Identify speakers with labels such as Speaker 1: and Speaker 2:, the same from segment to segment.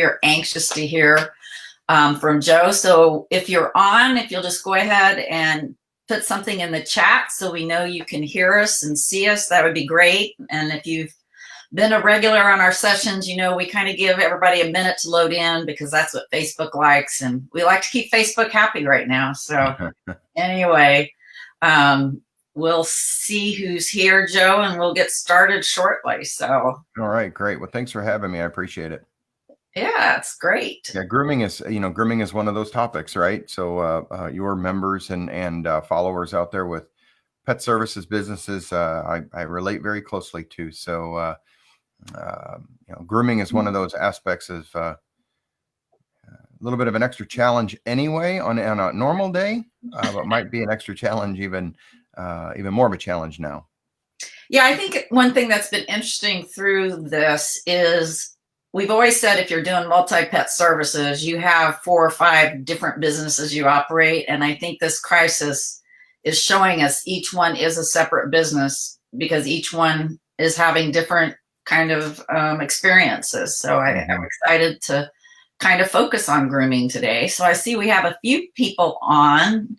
Speaker 1: are anxious to hear from Joe. So if you're on, if you'll just go ahead and put something in the chat so we know you can hear us and see us, that would be great. And if you've been a regular on our sessions, you know, we kind of give everybody a minute to load in because that's what Facebook likes. And we like to keep Facebook happy right now. So anyway, we'll see who's here, Joe, and we'll get started shortly. So.
Speaker 2: All right, great. Well, thanks for having me. I appreciate it.
Speaker 1: Yeah, it's great.
Speaker 2: Yeah, grooming is one of those topics, right? So your members and followers out there with pet services businesses, I relate very closely to. So grooming is one of those aspects of a little bit of an extra challenge anyway on a normal day, but might be an extra challenge even more of a challenge now.
Speaker 1: Yeah, I think one thing that's been interesting through this is we've always said if you're doing multi-pet services, you have 4 or 5 different businesses you operate. And I think this crisis is showing us each one is a separate business because each one is having different kind of experiences. So I'm excited to kind of focus on grooming today. So I see we have a few people on.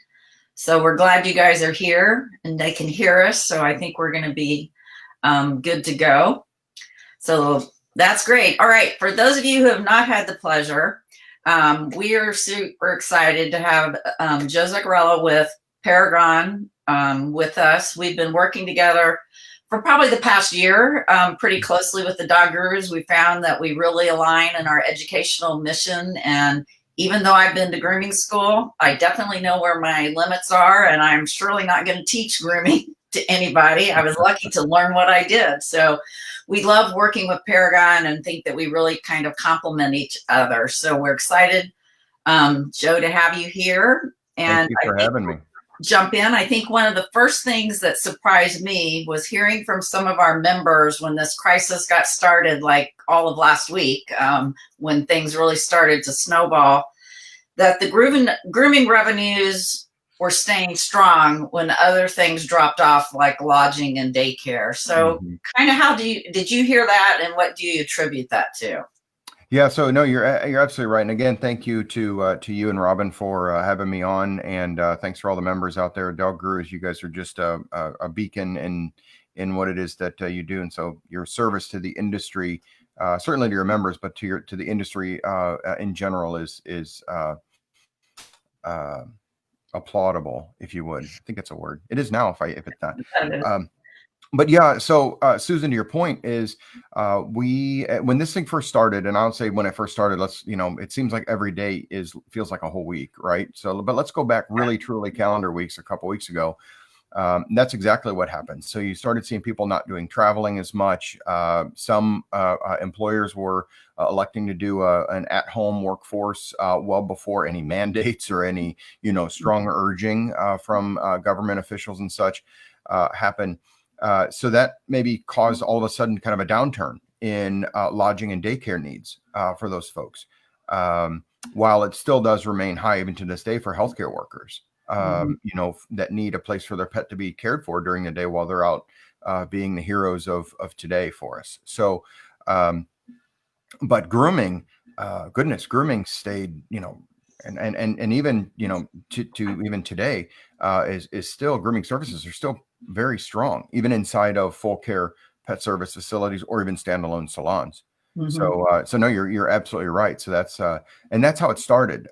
Speaker 1: So we're glad you guys are here and they can hear us. So I think we're going to be good to go. So that's great. All right. For those of you who have not had the pleasure, we are super excited to have Joe Zuccarello with Paragon with us. We've been working together for probably the past year pretty closely with the Dog Gurus. We found that we really align in our educational mission. And even though I've been to grooming school, I definitely know where my limits are. And I'm surely not going to teach grooming to anybody. I was lucky to learn what I did. So we love working with Paragon and think that we really kind of complement each other. So we're excited, Joe, to have you here. And
Speaker 2: thank you for having me.
Speaker 1: Jump in. I think one of the first things that surprised me was hearing from some of our members when this crisis got started, like all of last week, when things really started to snowball, that the grooming revenues were staying strong when other things dropped off, like lodging and daycare. So kind of did you hear that, and what do you attribute that to?
Speaker 2: Yeah, so no, you're absolutely right. And again, thank you to you and Robin for having me on, and thanks for all the members out there. Dog Gurus, you guys are just a beacon in what it is that you do, and so your service to the industry, certainly to your members, but to the industry in general is applaudable, if you would. I think it's a word. It is now, if it's not. But yeah, so Susan, to your point is when this thing first started, and I would say when it first started, it seems like every day feels like a whole week, right? So, but let's go back really truly calendar weeks, a couple weeks ago. That's exactly what happened. So you started seeing people not doing traveling as much. Some employers were electing to do an at-home workforce well before any mandates or any strong urging from government officials and such happened. So that maybe caused all of a sudden kind of a downturn in lodging and daycare needs for those folks, while it still does remain high even to this day for healthcare workers, that need a place for their pet to be cared for during the day while they're out being the heroes of today for us. So, but grooming, grooming stayed, and even, to even today is still, grooming services are still very strong, even inside of full care pet service facilities or even standalone salons. So no, you're absolutely right. So that's how it started.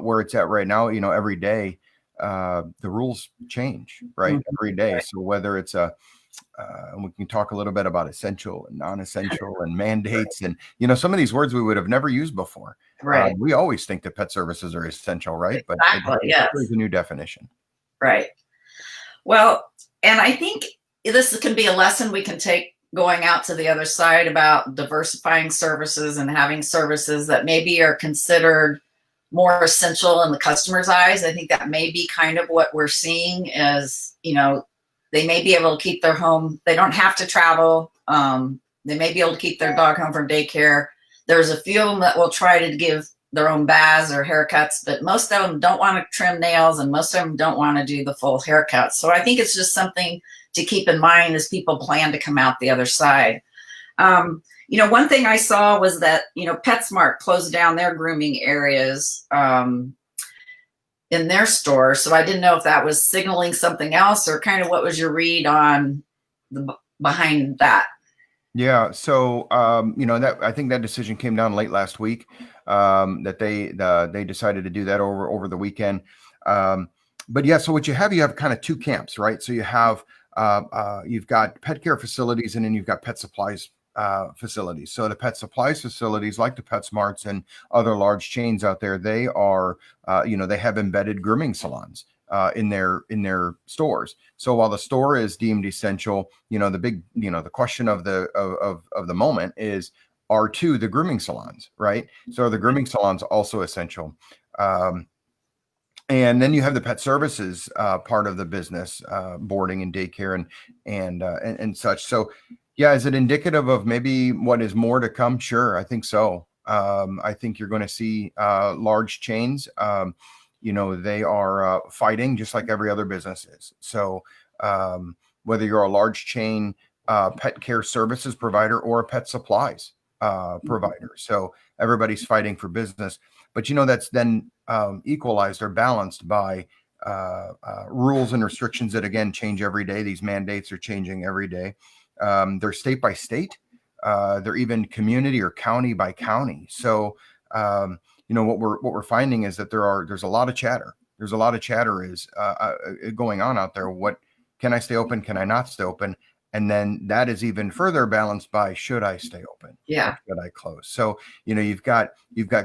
Speaker 2: Where it's at right now, every day, the rules change, right? Every day. So whether it's and we can talk a little bit about essential and non-essential and mandates, and some of these words we would have never used before.
Speaker 1: Right.
Speaker 2: We always think that pet services are essential, right?
Speaker 1: Exactly,
Speaker 2: But there's a new definition.
Speaker 1: Right. Well, and I think this can be a lesson we can take going out to the other side about diversifying services and having services that maybe are considered more essential in the customer's eyes. I think that may be kind of what we're seeing is, they may be able to keep their home. They don't have to travel. They may be able to keep their dog home from daycare. There's a few of them that will try to give their own baths or haircuts, but most of them don't want to trim nails and most of them don't want to do the full haircut. So I think it's just something to keep in mind as people plan to come out the other side. One thing I saw was that, PetSmart closed down their grooming areas in their store. So I didn't know if that was signaling something else, or kind of what was your read on the behind that?
Speaker 2: Yeah. So, that I think that decision came down late last week, that they decided to do that over the weekend. But yeah, so what you have kind of two camps, right? So you've got pet care facilities, and then you've got pet supplies facilities. So the pet supplies facilities, like the PetSmarts and other large chains out there, they are, they have embedded grooming salons in their stores. So while the store is deemed essential, the question of the moment is, are two the grooming salons, right? So are the grooming salons also essential? And then you have the pet services part of the business, boarding and daycare and such. So, yeah, is it indicative of maybe what is more to come? Sure, I think so. I think you're going to see large chains. They are fighting just like every other business is. So, whether you're a large chain pet care services provider or a pet supplies provider, so everybody's fighting for business. But that's then equalized or balanced by rules and restrictions that, again, change every day. These mandates are changing every day. They're state by state. They're even community or county by county. So, what we're finding is that there's a lot of chatter. There's a lot of chatter is going on out there. What can I stay open? Can I not stay open? And then that is even further balanced by, should I stay open?
Speaker 1: Yeah.
Speaker 2: Or should I close? So, you've got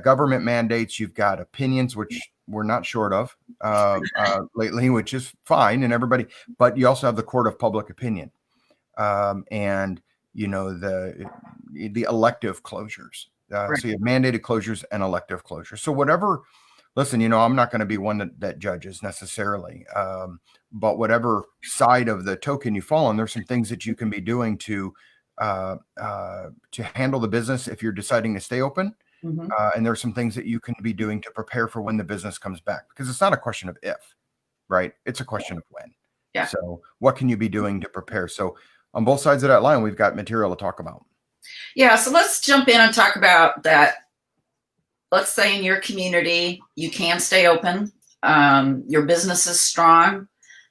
Speaker 2: government mandates, you've got opinions, which we're not short of lately, which is fine, and everybody, but you also have the court of public opinion, and the elective closures.
Speaker 1: Right.
Speaker 2: So you have mandated closures and elective closures. So whatever, listen, I'm not going to be one that judges necessarily, but whatever side of the token you fall on, there's some things that you can be doing to handle the business if you're deciding to stay open.
Speaker 1: Mm-hmm.
Speaker 2: And there's some things that you can be doing to prepare for when the business comes back, because it's not a question of if, right? It's a question of when.
Speaker 1: Yeah.
Speaker 2: So what can you be doing to prepare? So on both sides of that line, we've got material to talk about.
Speaker 1: Yeah. So let's jump in and talk about that. Let's say in your community, you can stay open. Your business is strong.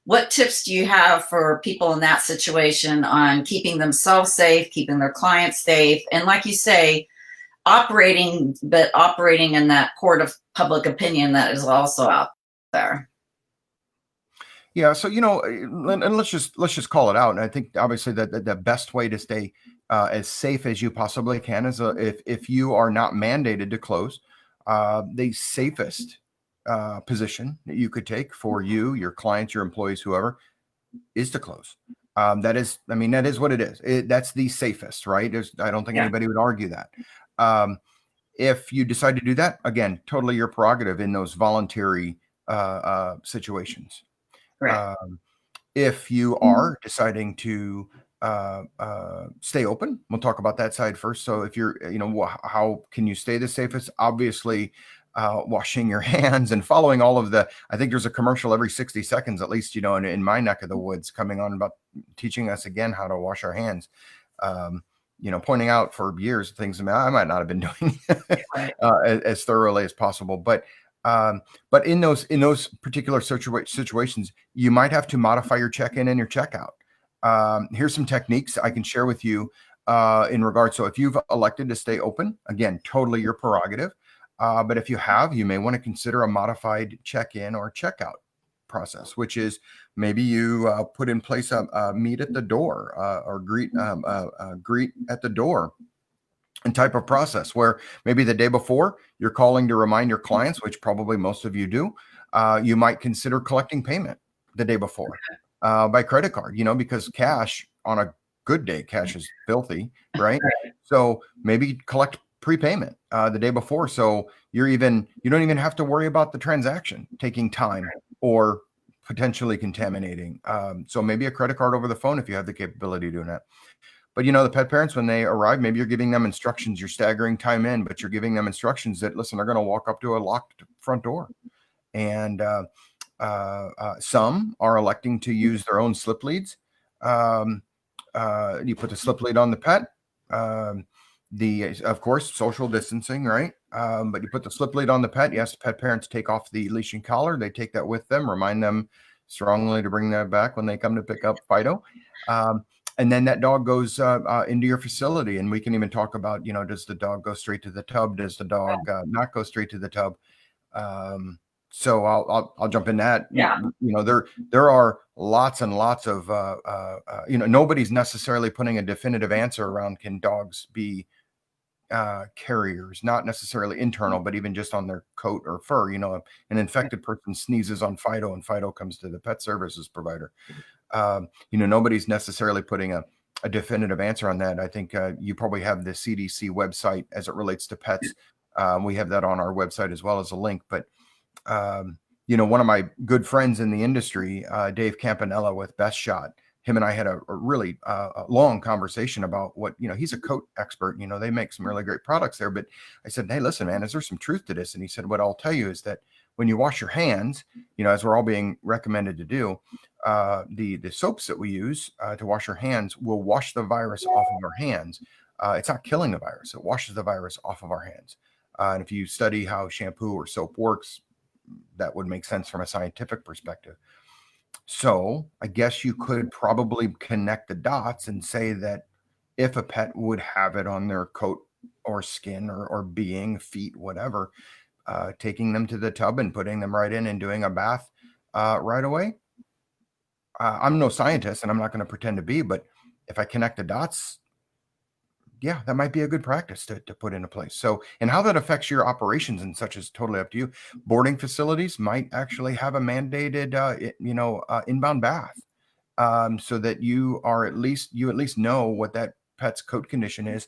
Speaker 1: What tips do you have for people in that situation on keeping themselves safe, keeping their clients safe? And like you say, operating in that court of public opinion that is also out there.
Speaker 2: Yeah. So, and let's just call it out. And I think obviously that the best way to stay as safe as you possibly can is if you are not mandated to close, the safest position that you could take for you, your clients, your employees, whoever, is to close. That is what it is. That's the safest, right? I don't think anybody would argue that. If you decide to do that, again, totally your prerogative in those voluntary situations.
Speaker 1: Right.
Speaker 2: If you are deciding to stay open, we'll talk about that side first. So if you're, how can you stay the safest? Obviously, washing your hands and following all of I think there's a commercial every 60 seconds, at least, in my neck of the woods, coming on about teaching us again how to wash our hands. Pointing out for years things I might not have been doing as thoroughly as possible. But in those particular situations, you might have to modify your check-in and your checkout. Here's some techniques I can share with you in regards. So if you've elected to stay open, again, totally your prerogative. But if you may want to consider a modified check-in or checkout process, which is maybe you put in place a meet at the door or greet at the door and type of process, where maybe the day before you're calling to remind your clients, which probably most of you do. You might consider collecting payment the day before by credit card, because cash on a good day, cash is filthy, right? So maybe collect prepayment the day before. So you don't even have to worry about the transaction taking time or potentially contaminating. So maybe a credit card over the phone if you have the capability of doing that. But the pet parents, when they arrive, maybe you're giving them instructions, you're staggering time in, but you're giving them instructions that, listen, they're going to walk up to a locked front door. And some are electing to use their own slip leads. You put the slip lead on the pet. Of course, social distancing, right? But you put the slip lead on the pet. Yes, pet parents take off the leash and collar. They take that with them. Remind them strongly to bring that back when they come to pick up Fido. And then that dog goes into your facility, and we can even talk about, does the dog go straight to the tub? Does the dog not go straight to the tub? So I'll jump in that.
Speaker 1: Yeah.
Speaker 2: There are lots and lots of nobody's necessarily putting a definitive answer around can dogs be carriers, not necessarily internal, but even just on their coat or fur. An infected person sneezes on Fido, and Fido comes to the pet services provider. Nobody's necessarily putting a definitive answer on that. I think you probably have the CDC website as it relates to pets. We have that on our website as well as a link. But one of my good friends in the industry, Dave Campanella with Best Shot, him and I had a really long conversation about what, he's a coat expert. They make some really great products there. But I said, hey, listen, man, is there some truth to this? And he said, what I'll tell you is that when you wash your hands, as we're all being recommended to do, the soaps that we use to wash our hands will wash the virus off of our hands. It's not killing the virus. It washes the virus off of our hands. And if you study how shampoo or soap works, that would make sense from a scientific perspective. So I guess you could probably connect the dots and say that if a pet would have it on their coat or skin or being, feet, whatever, taking them to the tub and putting them right in and doing a bath right away. I'm no scientist and I'm not going to pretend to be, but if I connect the dots, yeah, that might be a good practice to put into place. So, and how that affects your operations and such is totally up to you. Boarding facilities might actually have a mandated, inbound bath, so that you at least know what that pet's coat condition is,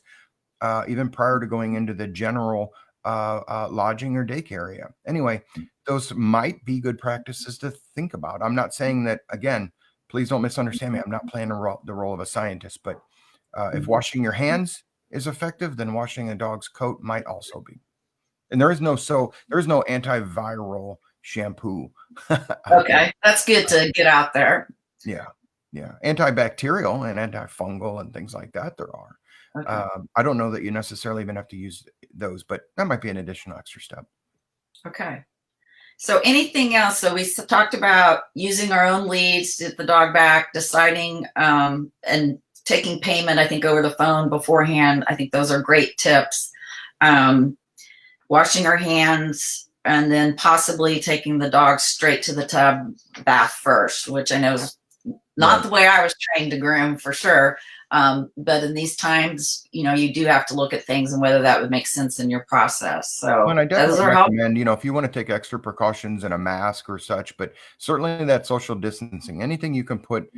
Speaker 2: even prior to going into the general lodging or daycare area. Anyway, those might be good practices to think about. I'm not saying that, again, please don't misunderstand me. I'm not playing the role of a scientist, but if washing your hands is effective, then washing a dog's coat might also be. And there is no antiviral shampoo.
Speaker 1: Okay, that's good to get out there.
Speaker 2: Yeah. Antibacterial and antifungal and things like that there are. Okay. I don't know that you necessarily even have to use those, but that might be an additional extra step.
Speaker 1: Okay. So anything else? So we talked about using our own leads to get the dog back, deciding and taking payment, I think, over the phone beforehand. I think those are great tips. Washing our hands and then possibly taking the dog straight to the tub bath first, which I know is not the way I was trained to groom for sure. But in these times, you do have to look at things and whether that would make sense in your process. So
Speaker 2: and I definitely recommend, if you want to take extra precautions and a mask or such, but certainly that social distancing, anything you can put,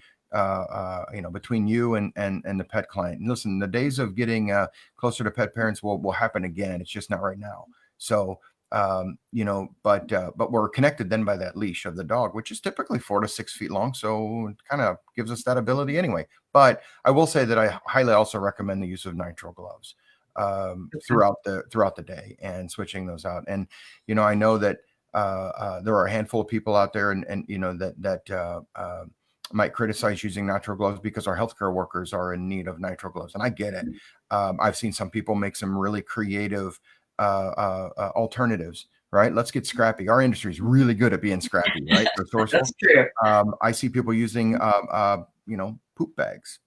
Speaker 2: between you and the pet client. And listen, the days of getting closer to pet parents will happen again. It's just not right now. So, but we're connected then by that leash of the dog, which is typically 4 to 6 feet long. So it kind of gives us that ability anyway. But I will say that I highly also recommend the use of nitrile gloves throughout the day and switching those out. And, I know that there are a handful of people out there and that might criticize using nitrile gloves because our healthcare workers are in need of nitrile gloves. And I get it. I've seen some people make some really creative alternatives, right? Let's get scrappy. Our industry is really good at being scrappy, right?
Speaker 1: That's true.
Speaker 2: I see people using, poop bags.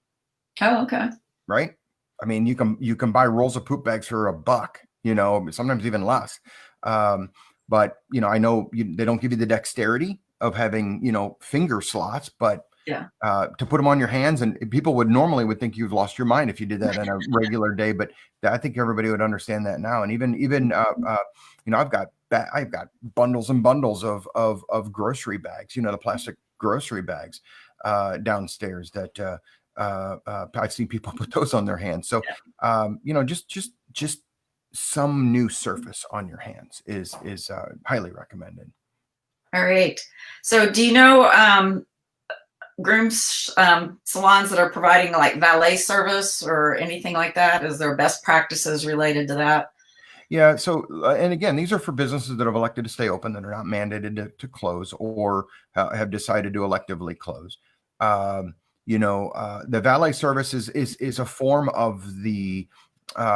Speaker 1: Oh, okay.
Speaker 2: Right. I mean, you can buy rolls of poop bags for $1, sometimes even less. But, I know they don't give you the dexterity of having, finger slots, but to put them on your hands, and people would think you've lost your mind if you did that on a regular day. But I think everybody would understand that now. And even I've got bundles and bundles of grocery bags, the plastic grocery bags downstairs that I've seen people put those on their hands. So just some new surface on your hands is highly recommended.
Speaker 1: All right. So do you know grooms salons that are providing like valet service or anything like that? Is there best practices related to that?
Speaker 2: Yeah. So, and again, these are for businesses that have elected to stay open, that are not mandated to close or have decided to electively close. The valet service is a form of the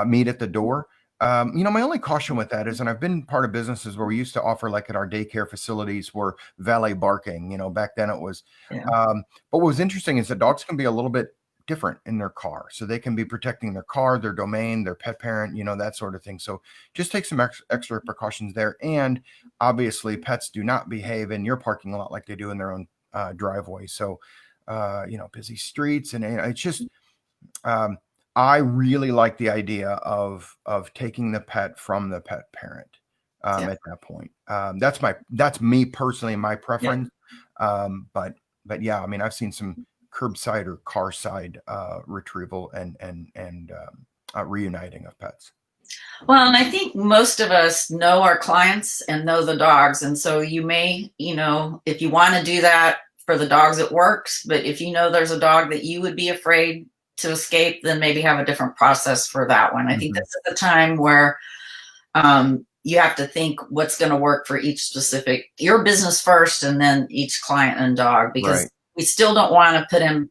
Speaker 2: meet at the door. My only caution with that is, and I've been part of businesses where we used to offer, like at our daycare facilities, where valet barking. Back then it was.
Speaker 1: Yeah.
Speaker 2: But what was interesting is that dogs can be a little bit different in their car, so they can be protecting their car, their domain, their pet parent, that sort of thing. So just take some extra precautions there. And obviously, pets do not behave in your parking lot like they do in their own driveway. So, busy streets, and it's just. I really like the idea of taking the pet from the pet parent at that point. That's me personally, my preference. But yeah, I mean, I've seen some curbside or car side retrieval and reuniting of pets.
Speaker 1: Well, and I think most of us know our clients and know the dogs. And so you may, if you want to do that for the dogs, it works. But if you know there's a dog that you would be afraid to escape, then maybe have a different process for that one. I think this is the time where you have to think what's going to work for each specific, your business first, and then each client and dog, because we still don't want to put in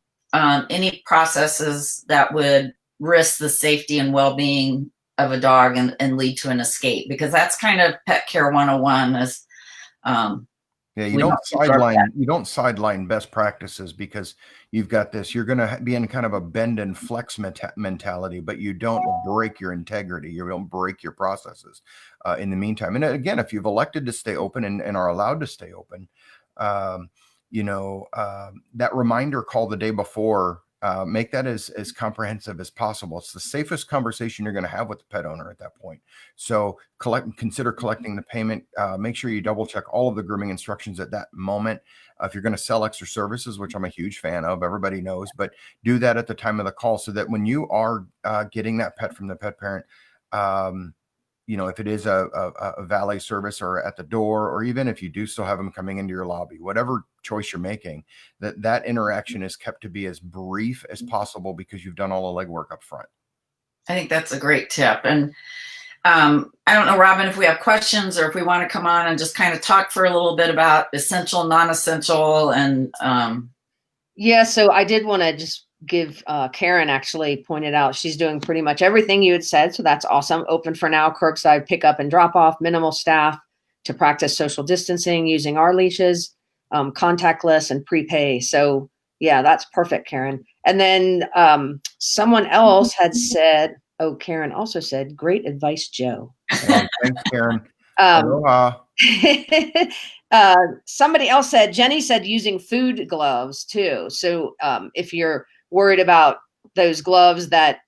Speaker 1: any processes that would risk the safety and well-being of a dog and lead to an escape, because that's kind of pet care 101 is
Speaker 2: you don't sideline best practices, because you've got this, you're going to be in kind of a bend and flex mentality, but you don't break your integrity. You don't break your processes in the meantime. And again, if you've elected to stay open and are allowed to stay open, that reminder call the day before, make that as comprehensive as possible. It's the safest conversation you're going to have with the pet owner at that point. So consider collecting the payment. Make sure you double check all of the grooming instructions at that moment. If you're going to sell extra services, which I'm a huge fan of, everybody knows, but do that at the time of the call, so that when you are getting that pet from the pet parent, if it is a valet service or at the door, or even if you do still have them coming into your lobby, whatever choice you're making, that interaction is kept to be as brief as possible, because you've done all the legwork up front.
Speaker 1: I think that's a great tip. And I don't know, Robin, if we have questions or if we want to come on and just kind of talk for a little bit about essential, non-essential, and
Speaker 3: yeah. So I did want to just give Karen actually pointed out she's doing pretty much everything you had said. So that's awesome. Open for now, curbside pickup and drop off, minimal staff to practice social distancing using our leashes, contactless and prepay. So yeah, that's perfect, Karen. And then someone else had said, Karen also said, great advice, Joe.
Speaker 2: Hey, thanks, Karen.
Speaker 3: Somebody else said, Jenny said using food gloves too. So if you're worried about those gloves that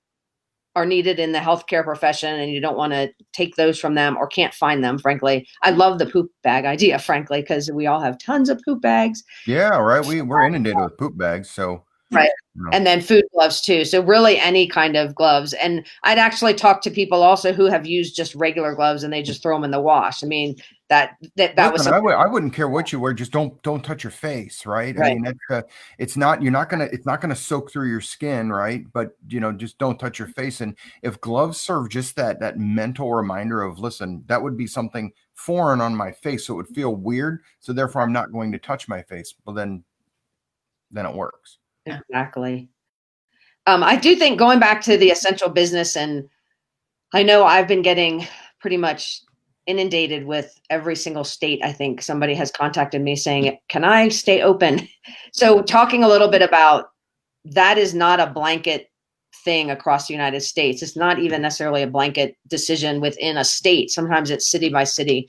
Speaker 3: are needed in the healthcare profession and you don't want to take those from them or can't find them, frankly, I love the poop bag idea, frankly, because we all have tons of poop bags.
Speaker 2: Yeah, right. We're inundated with poop bags. So
Speaker 3: right. And then food gloves too. So really any kind of gloves. And I'd actually talk to people also who have used just regular gloves and they just throw them in the wash. I mean, that was.
Speaker 2: I wouldn't care what you wear. Just don't touch your face. Right. I mean, it's not going to soak through your skin. Right. But just don't touch your face. And if gloves serve just that mental reminder of, listen, that would be something foreign on my face, so it would feel weird. So therefore I'm not going to touch my face. Well, then it works.
Speaker 3: Exactly. I do think, going back to the essential business, and I know I've been getting pretty much inundated with every single state. I think somebody has contacted me saying, can I stay open? So talking a little bit about that is not a blanket thing across the United States. It's not even necessarily a blanket decision within a state. Sometimes it's city by city.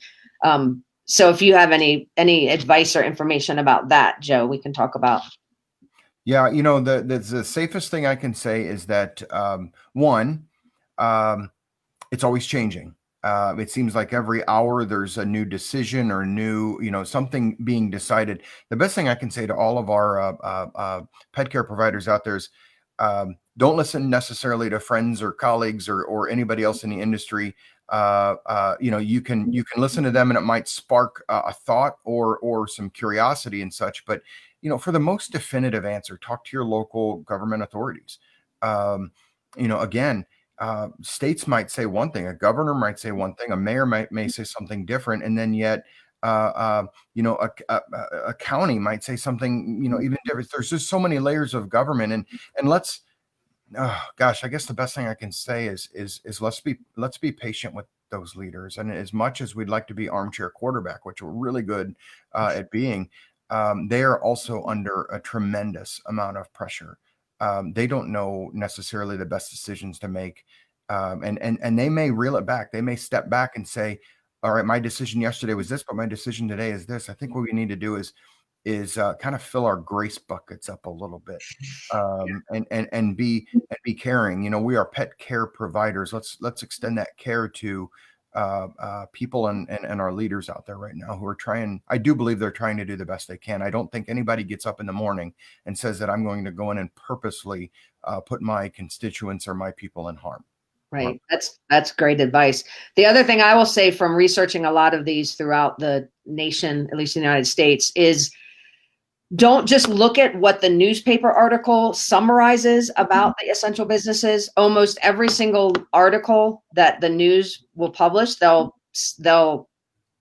Speaker 3: So if you have any advice or information about that, Joe, we can talk about.
Speaker 2: Yeah, the safest thing I can say is that one, it's always changing. It seems like every hour there's a new decision or new, something being decided. The best thing I can say to all of our pet care providers out there is, don't listen necessarily to friends or colleagues or anybody else in the industry. You can listen to them and it might spark a thought or some curiosity and such, but for the most definitive answer, talk to your local government authorities. Again, states might say one thing, a governor might say one thing, a mayor may say something different, and then yet, a county might say something, even different. There's just so many layers of government, and let's Oh gosh, I guess the best thing I can say is let's be patient with those leaders. And as much as we'd like to be armchair quarterback, which we're really good at being, they are also under a tremendous amount of pressure. They don't know necessarily the best decisions to make, and they may reel it back. They may step back and say, "All right, my decision yesterday was this, but my decision today is this." I think what we need to do is kind of fill our grace buckets up a little bit, and be caring. You know, we are pet care providers. Let's extend that care to people and our leaders out there right now who are trying. I do believe they're trying to do the best they can. I don't think anybody gets up in the morning and says that I'm going to go in and purposely put my constituents or my people in harm.
Speaker 3: Right. That's great advice. The other thing I will say from researching a lot of these throughout the nation, at least in the United States, is don't just look at what the newspaper article summarizes about the essential businesses. Almost every single article that the news will publish, they'll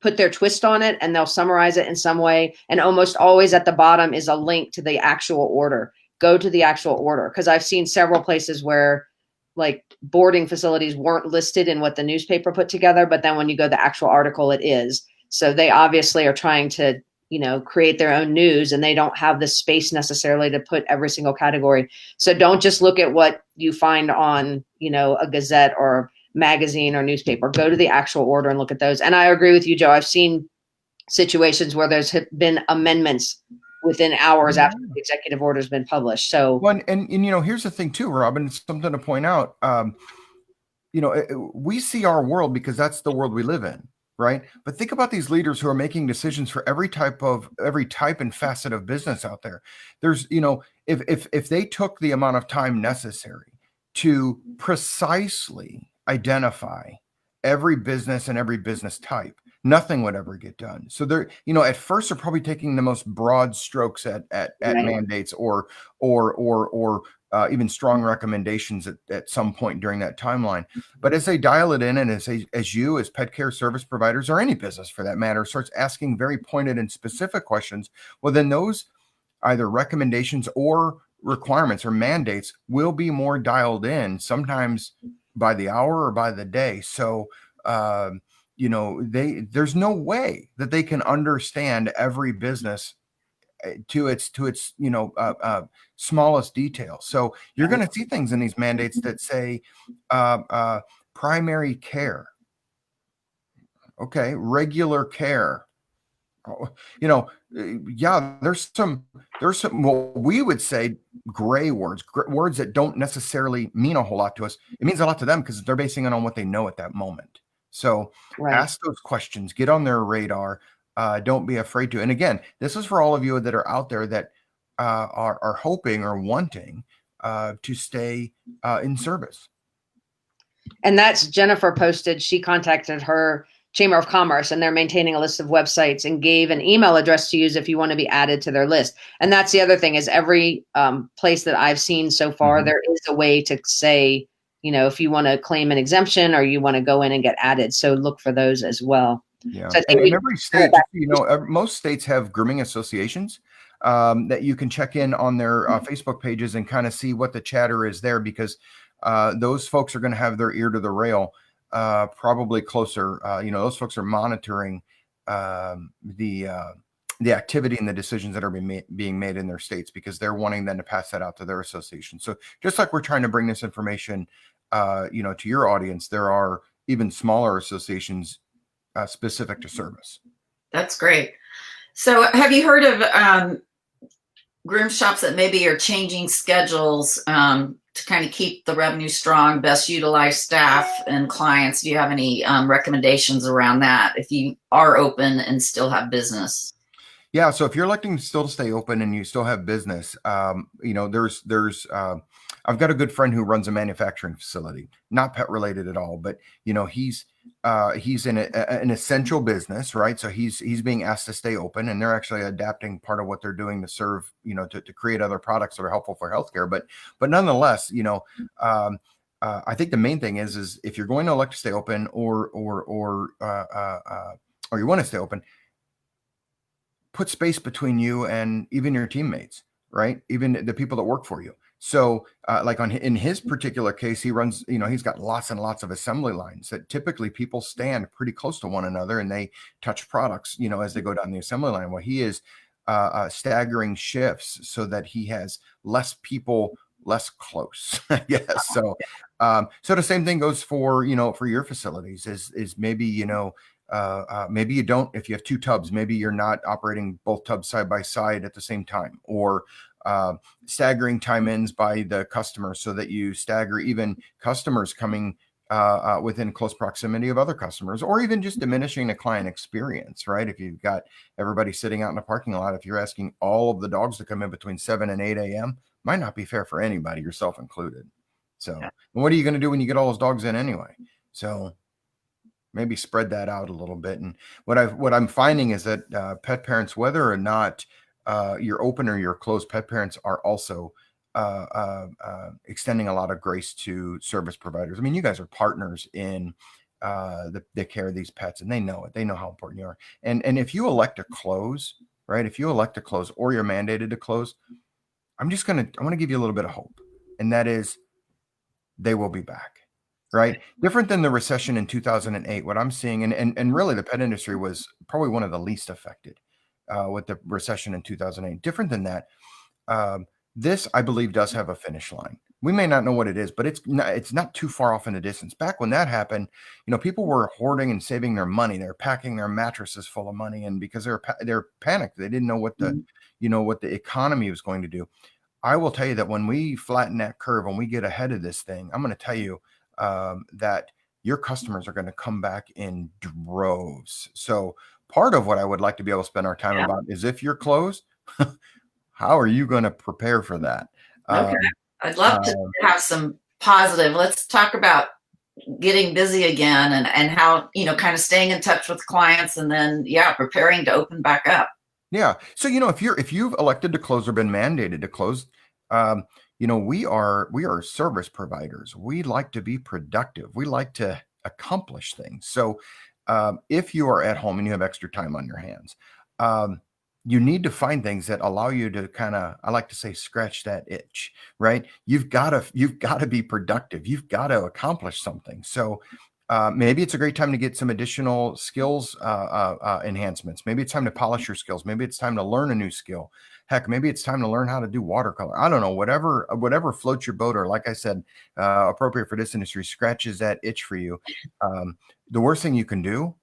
Speaker 3: put their twist on it and they'll summarize it in some way. And almost always at the bottom is a link to the actual order. Go to the actual order. Because I've seen several places where like boarding facilities weren't listed in what the newspaper put together, but then when you go to the actual article, it is. So they obviously are trying to, create their own news, and they don't have the space necessarily to put every single category. So don't just look at what you find on, a Gazette or magazine or newspaper. Go to the actual order and look at those. And I agree with you, Joe. I've seen situations where there's been amendments within hours after the executive order has been published. So,
Speaker 2: well, and here's the thing too, Robin, it's something to point out. We see our world because that's the world we live in. Right. But think about these leaders who are making decisions for every type and facet of business out there. There's, if they took the amount of time necessary to precisely identify every business and every business type, nothing would ever get done. So they're, at first they're probably taking the most broad strokes at right. mandates or even strong recommendations at some point during that timeline. But as they dial it in, and as you, as pet care service providers, or any business for that matter, starts asking very pointed and specific questions, well, then those either recommendations or requirements or mandates will be more dialed in, sometimes by the hour or by the day. So, there's no way that they can understand every business to its smallest detail. So you're going to see things in these mandates that say primary care, okay, regular care. There's some what we would say gray words that don't necessarily mean a whole lot to us. It means a lot to them because they're basing it on what they know at that moment. So right. Ask those questions, get on their radar. Don't be afraid to. And again, this is for all of you that are out there that are hoping or wanting to stay in service.
Speaker 3: And that's Jennifer posted. She contacted her Chamber of Commerce, and they're maintaining a list of websites and gave an email address to use if you want to be added to their list. And that's the other thing is every place that I've seen so far, there is a way to say, if you want to claim an exemption or you want to go in and get added. So look for those as well.
Speaker 2: Yeah, so and in every state, most states have grooming associations that you can check in on their Facebook pages and kind of see what the chatter is there, because those folks are going to have their ear to the rail, probably closer. Those folks are monitoring the activity and the decisions that are being made in their states, because they're wanting then to pass that out to their association. So just like we're trying to bring this information, to your audience, there are even smaller associations specific to service.
Speaker 1: That's great. So have you heard of groom shops that maybe are changing schedules to kind of keep the revenue strong, best utilize staff and clients? Do you have any recommendations around that if you are open and still have business?
Speaker 2: Yeah, so if you're electing still to stay open and you still have business, there's I've got a good friend who runs a manufacturing facility, not pet related at all, but he's in an essential business, right? So he's being asked to stay open, and they're actually adapting part of what they're doing to serve, to create other products that are helpful for healthcare. But nonetheless, I think the main thing is if you're going to elect to stay open or you want to stay open, put space between you and even your teammates, right? Even the people that work for you. So, like in his particular case, he runs, he's got lots and lots of assembly lines that typically people stand pretty close to one another and they touch products, as they go down the assembly line. Well, he is staggering shifts so that he has less people less close, I guess. So, so the same thing goes for, for your facilities is maybe, maybe you don't, if you have two tubs, maybe you're not operating both tubs side by side at the same time, or staggering time ins by the customer so that you stagger even customers coming within close proximity of other customers, or even just diminishing the client experience, right? If you've got everybody sitting out in the parking lot, if you're asking all of the dogs to come in between 7 and 8 a.m., might not be fair for anybody, yourself included. So, and what are you going to do when you get all those dogs in anyway? So maybe spread that out a little bit. And what I'm finding is that pet parents, whether or not you're open or you're closed, pet parents are also extending a lot of grace to service providers. I mean, you guys are partners in the care of these pets, and they know it. They know how important you are. And if you elect to close, right? If you elect to close or you're mandated to close, I want to give you a little bit of hope, and that is they will be back. Right. Different than the recession in 2008. What I'm seeing, and really the pet industry was probably one of the least affected with the recession in 2008. Different than that. This, I believe, does have a finish line. We may not know what it is, but it's not too far off in the distance. Back when that happened, people were hoarding and saving their money. They're packing their mattresses full of money, and because they're panicked, they didn't know what the economy was going to do. I will tell you that when we flatten that curve, when we get ahead of this thing, I'm going to tell you that your customers are going to come back in droves. So part of what I would like to be able to spend our time about is, if you're closed, how are you going to prepare for that?
Speaker 1: Okay. I'd love to have some positive. Let's talk about getting busy again and how, kind of staying in touch with clients, and then, preparing to open back up.
Speaker 2: Yeah. So, if you've elected to close or been mandated to close, we are service providers. We like to be productive. We like to accomplish things. So if you are at home and you have extra time on your hands, you need to find things that allow you to kind of, I like to say, scratch that itch, right? You've got to be productive. You've got to accomplish something. So maybe it's a great time to get some additional skills enhancements. Maybe it's time to polish your skills. Maybe it's time to learn a new skill. Heck, maybe it's time to learn how to do watercolor. I don't know, whatever floats your boat, or, like I said, appropriate for this industry, scratches that itch for you. The worst thing you can do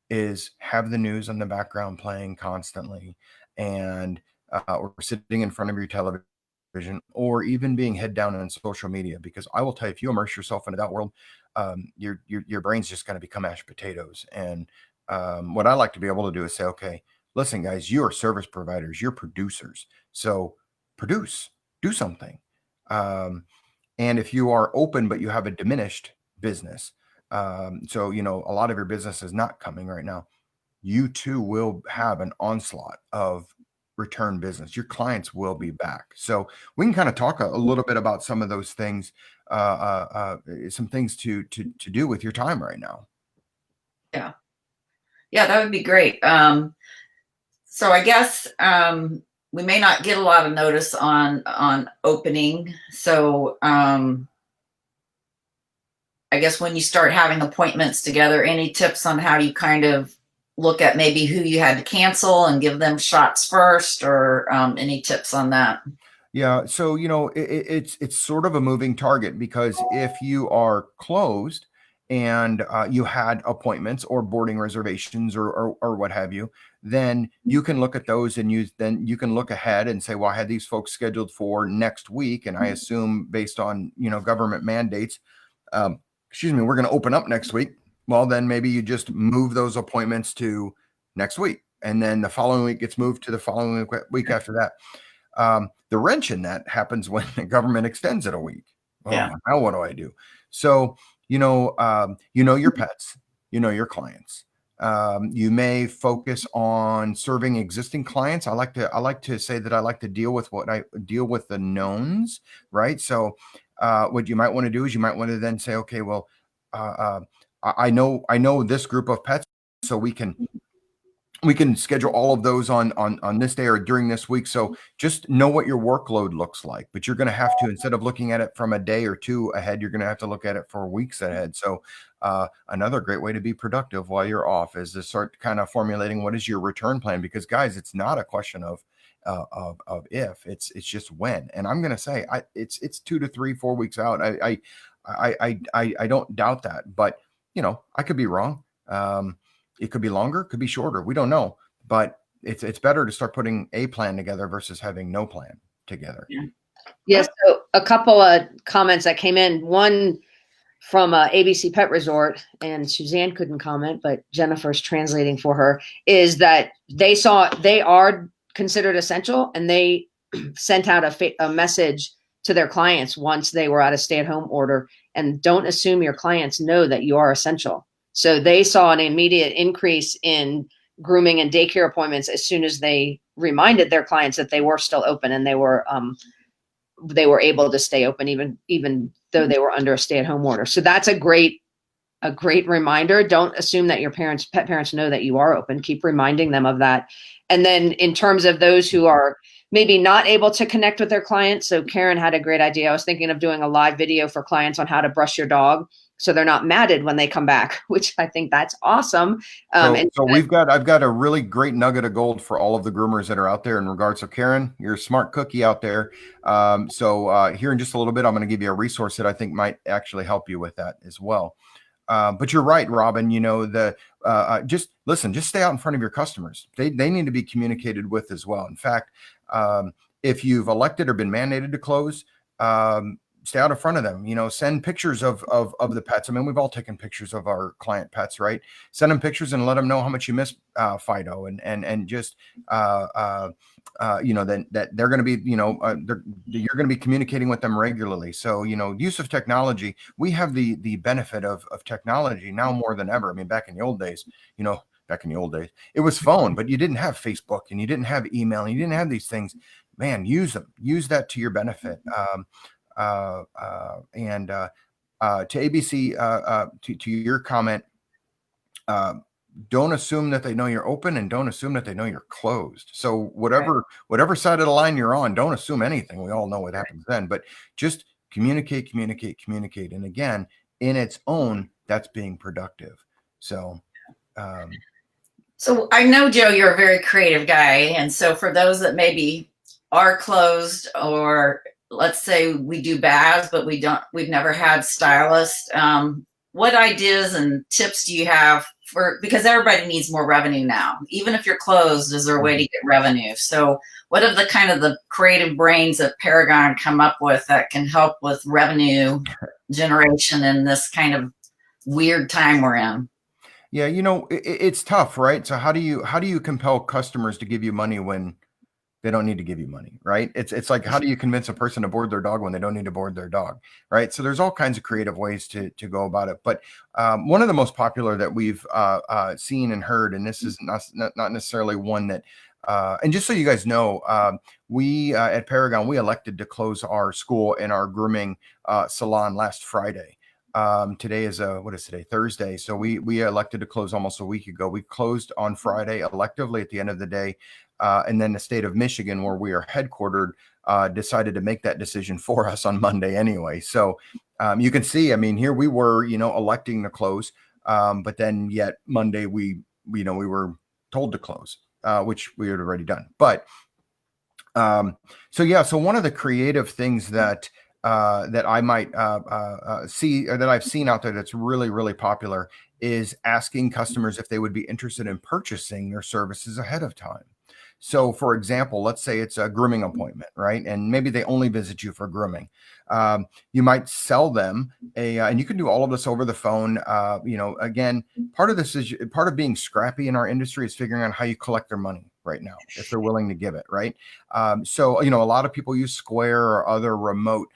Speaker 2: is have the news in the background playing constantly, and or sitting in front of your television, or even being head down on social media. Because I will tell you, if you immerse yourself into that world, your brain's just going to become mashed potatoes. And what I like to be able to do is say, okay, listen, guys, you are service providers, you're producers. So do something. And if you are open, but you have a diminished business, so, a lot of your business is not coming right now, you too will have an onslaught of return business. Your clients will be back. So we can kind of talk a little bit about some of those things, some things to do with your time right now.
Speaker 1: Yeah, that would be great. So I guess we may not get a lot of notice on opening. So I guess when you start having appointments together, any tips on how you kind of look at maybe who you had to cancel and give them shots first, or any tips on that?
Speaker 2: Yeah. So, it's sort of a moving target, because if you are closed and you had appointments or boarding reservations or what have you, then you can look at those, and you can look ahead and say, well, I had these folks scheduled for next week, and I assume based on, government mandates, we're going to open up next week. Well, then maybe you just move those appointments to next week, and then the following week gets moved to the following week after that. The wrench in that happens when the government extends it a week. Now what do I do? So, your pets, your clients. You may focus on serving existing clients. I like to say that I like to deal with the knowns, right? So what you might want to do is you might want to then say, okay, well, I know this group of pets, so we can we can schedule all of those on this day or during this week. So just know what your workload looks like, but you're going to have to, instead of looking at it from a day or two ahead, you're going to have to look at it for weeks ahead. So another great way to be productive while you're off is to start kind of formulating what is your return plan, because guys, it's not a question of if, it's just when. And I'm going to say it's 2 to 3, 4 weeks out. I don't doubt that, but I could be wrong. It could be longer, could be shorter. We don't know, but it's better to start putting a plan together versus having no plan together.
Speaker 3: Yes. So a couple of comments that came in. One from ABC Pet Resort, and Suzanne couldn't comment, but Jennifer's translating for her, is that they are considered essential, and they sent out a message to their clients once they were out of stay-at-home order, and don't assume your clients know that you are essential. So they saw an immediate increase in grooming and daycare appointments as soon as they reminded their clients that they were still open, and they were able to stay open even though they were under a stay-at-home order. So that's a great reminder. Don't assume that your pet parents know that you are open. Keep reminding them of that. And then in terms of those who are maybe not able to connect with their clients, so Karen had a great idea. I was thinking of doing a live video for clients on how to brush your dog so they're not matted when they come back, which I think that's awesome.
Speaker 2: So I've got a really great nugget of gold for all of the groomers that are out there in regards to Karen. You're a smart cookie out there. So here in just a little bit, I'm going to give you a resource that I think might actually help you with that as well. But you're right, Robin. Just listen, just stay out in front of your customers. They need to be communicated with as well. In fact, if you've elected or been mandated to close, stay out in front of them. Send pictures of the pets. I mean, we've all taken pictures of our client pets, right? Send them pictures and let them know how much you miss Fido, and just that they're going to be, you're going to be communicating with them regularly. So use of technology. We have the benefit of technology now more than ever. I mean, back in the old days, it was phone, but you didn't have Facebook, and you didn't have email, and you didn't have these things. Man, use them. Use that to your benefit. To ABC, to your comment, don't assume that they know you're open, and don't assume that they know you're closed. So whatever side of the line you're on, don't assume anything. We all know what happens then, but just communicate. And again, in its own, that's being productive. So
Speaker 1: I know, Joe, you're a very creative guy. And so for those that maybe are closed, or let's say we do baths, but we've never had stylists. What ideas and tips do you have because everybody needs more revenue now? Even if you're closed, is there a way to get revenue? So what are the creative brains that Paragon come up with that can help with revenue generation in this kind of weird time we're in?
Speaker 2: Yeah, it's tough, right? So how do you compel customers to give you money when they don't need to give you money, right? It's like, how do you convince a person to board their dog when they don't need to board their dog, right? So there's all kinds of creative ways to go about it. But one of the most popular that we've seen and heard, and this is not necessarily one that, and just so you guys know, we at Paragon, we elected to close our school and our grooming salon last Friday. Today is what is today? Thursday. So we elected to close almost a week ago. We closed on Friday electively at the end of the day. And then the state of Michigan, where we are headquartered, decided to make that decision for us on Monday anyway. So you can see, I mean, here we were, electing to close, but then yet Monday we were told to close, which we had already done. But so one of the creative things that I might see, or that I've seen out there that's really, really popular, is asking customers if they would be interested in purchasing their services ahead of time. So, for example, let's say it's a grooming appointment, right? And maybe they only visit you for grooming. You might sell them and you can do all of this over the phone. Again, part of being scrappy in our industry is figuring out how you collect their money right now, if they're willing to give it, right? So, a lot of people use Square or other remote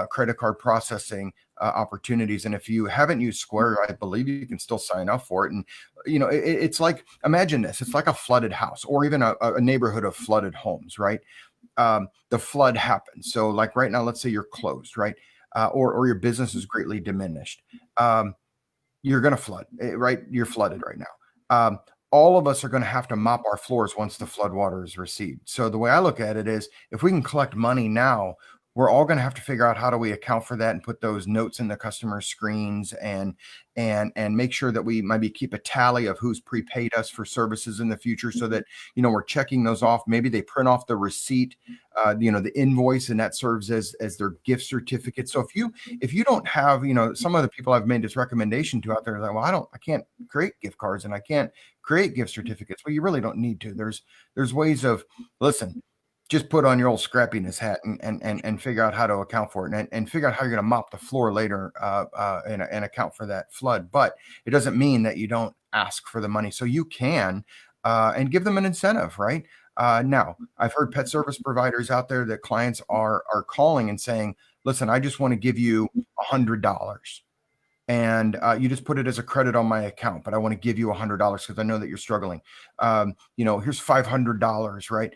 Speaker 2: credit card processing opportunities. And if you haven't used Square, I believe you can still sign up for it. And, it's like, imagine this, it's like a flooded house, or even a neighborhood of flooded homes, right? The flood happens. So like right now, let's say you're closed, right? Or your business is greatly diminished. You're going to flood, right? You're flooded right now. all of us are going to have to mop our floors once the floodwaters recede. So the way I look at it is, if we can collect money now, we're all going to have to figure out how do we account for that and put those notes in the customer screens and make sure that we maybe keep a tally of who's prepaid us for services in the future, so that, you know, we're checking those off. Maybe they print off the receipt, you know, the invoice, and that serves as their gift certificate. So if you don't have, you know, some of the people I've made this recommendation to out there, like, well, I can't create gift cards and I can't create gift certificates. Well, you really don't need to. There's ways of, listen, just put on your old scrappiness hat and figure out how to account for it, and figure out how you're going to mop the floor later, and account for that flood. But it doesn't mean that you don't ask for the money. So you can, and give them an incentive, right? Now, I've heard pet service providers out there that clients are calling and saying, listen, I just want to give you $100. And you just put it as a credit on my account, but I want to give you $100 because I know that you're struggling. You know, here's $500, right?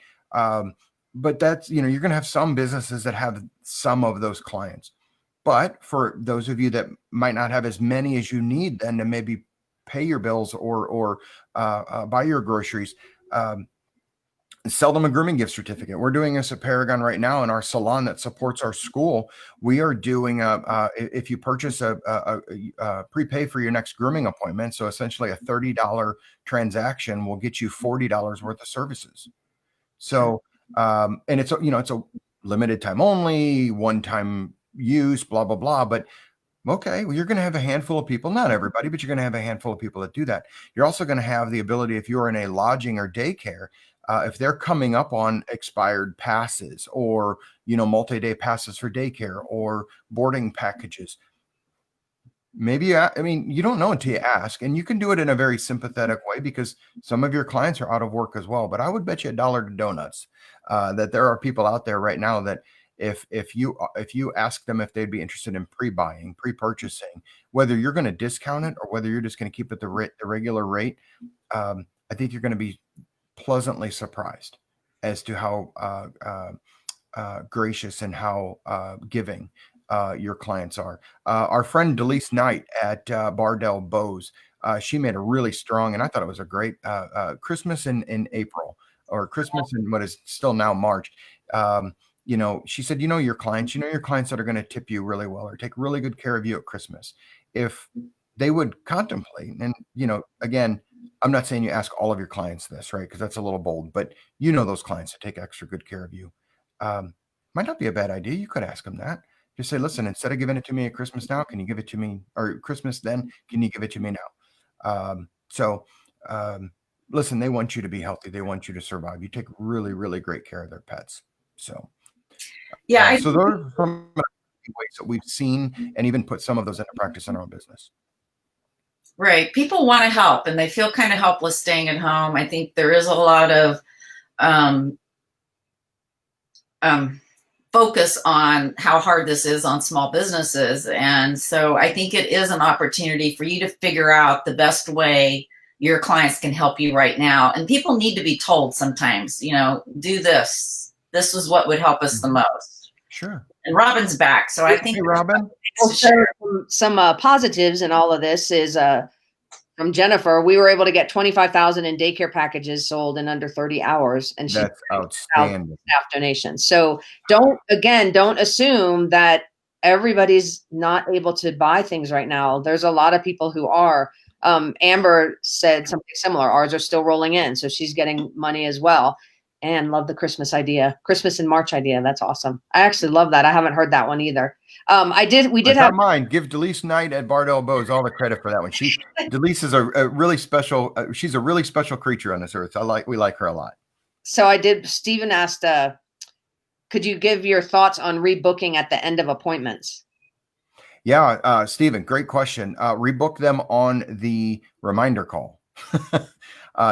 Speaker 2: But that's, you know, you're going to have some businesses that have some of those clients. But for those of you that might not have as many as you need, then to maybe pay your bills or buy your groceries, sell them a grooming gift certificate. We're doing this at Paragon right now in our salon that supports our school. We are doing if you purchase a prepay for your next grooming appointment, so essentially a $30 transaction will get you $40 worth of services. So, and it's, you know, it's a limited time only, one time use, blah, blah, blah. But okay, well, you're going to have a handful of people, not everybody, but you're going to have a handful of people that do that. You're also going to have the ability, if you're in a lodging or daycare, if they're coming up on expired passes, or, you know, multi-day passes for daycare or boarding packages, maybe, I mean, you don't know until you ask, and you can do it in a very sympathetic way because some of your clients are out of work as well. But I would bet you $1 to donuts that there are people out there right now that if you ask them if they'd be interested in pre-buying, pre-purchasing, whether you're going to discount it or whether you're just going to keep it the regular rate, I think you're going to be pleasantly surprised as to how gracious and how giving your clients are. Our friend Delise Knight at Bardell Bose, she made a really strong, and I thought it was a great Christmas in April, or Christmas in what is still now March. You know, she said, you know your clients that are going to tip you really well or take really good care of you at Christmas. If they would contemplate, and, you know, again, I'm not saying you ask all of your clients this, right? Because that's a little bold, but you know those clients that take extra good care of you. Might not be a bad idea. You could ask them that. Just say, listen, instead of giving it to me at Christmas now, can you give it to me, or Christmas then, can you give it to me now? Listen, they want you to be healthy. They want you to survive. You take really, really great care of their pets. So,
Speaker 1: yeah,
Speaker 2: so those are some ways that we've seen and even put some of those into practice in our own business.
Speaker 1: right. People want to help and they feel kind of helpless staying at home. I think there is a lot of focus on how hard this is on small businesses. And so I think it is an opportunity for you to figure out the best way your clients can help you right now. And people need to be told sometimes, you know, do this. This is what would help us the most.
Speaker 2: Sure.
Speaker 1: And Robin's back. So I think
Speaker 2: Robin.
Speaker 3: Some positives in all of this is from Jennifer. We were able to get 25,000 in daycare packages sold in under 30 hours, and
Speaker 2: that's outstanding.
Speaker 3: Staff donations. So don't assume that everybody's not able to buy things right now. There's a lot of people who are. Amber said something similar. Ours are still rolling in, so she's getting money as well. And love the Christmas in March idea. That's awesome. I actually love that. I haven't heard that one either. We did have
Speaker 2: mine. Give Delise Knight at Bardell Bose all the credit for that one. Delise is a really special. She's a really special creature on this earth. We like her a lot.
Speaker 3: So Stephen asked, could you give your thoughts on rebooking at the end of appointments?
Speaker 2: Yeah, Stephen, great question. Rebook them on the reminder call.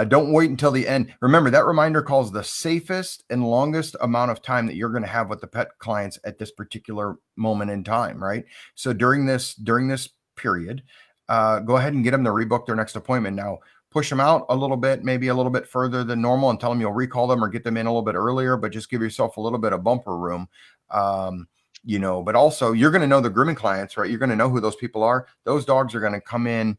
Speaker 2: Don't wait until the end. Remember, that reminder call is the safest and longest amount of time that you're going to have with the pet clients at this particular moment in time, right? So during this period, go ahead and get them to rebook their next appointment. Now, push them out a little bit, maybe a little bit further than normal, and tell them you'll recall them or get them in a little bit earlier, but just give yourself a little bit of bumper room. You know, but also you're going to know the grooming clients, right? You're going to know who those people are. Those dogs are going to come in